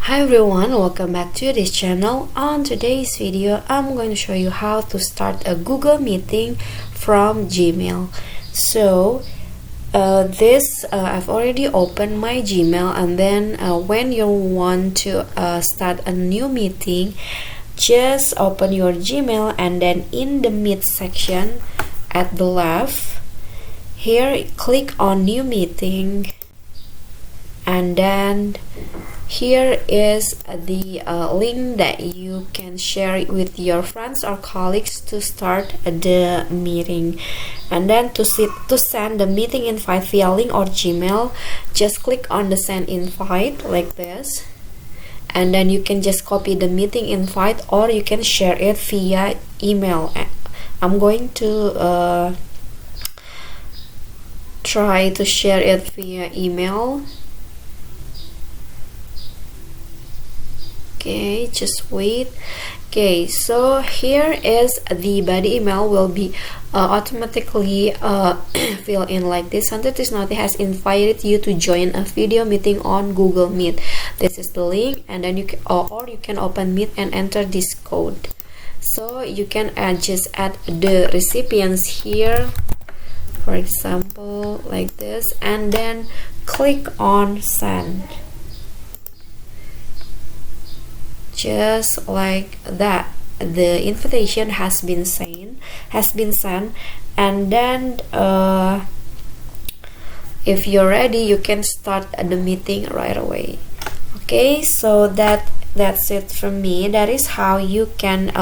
Hi everyone, welcome back to this channel. On today's video, I'm going to show you how to start a Google meeting from Gmail. So I've already opened my Gmail, and then when you want to start a new meeting, just open your Gmail, and then in the Meet section at the left here, click on new meeting, and then here is the link that you can share with your friends or colleagues to start the meeting. And then to send the meeting invite via link or Gmail, just click on the send invite like this, and then you can just copy the meeting invite, or you can share it via email. I'm going to try to share it via email. Okay, just wait. Okay, so here is the body email will be automatically filled in like this. Santiti's Naughty has invited you to join a video meeting on Google Meet. This is the link, and then you can, or you can open Meet and enter this code. So you can just add the recipients here, for example like this, and then click on send. Just like that, the invitation has been sent, and then if you're ready, you can start the meeting right away. Okay, so that's it from me. That is how you can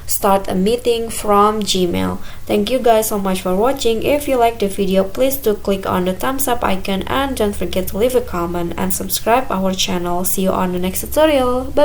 start a meeting from Gmail. Thank you guys so much for watching. If you like the video, please do click on the thumbs up icon, and don't forget to leave a comment and subscribe our channel. See you on the next tutorial. Bye.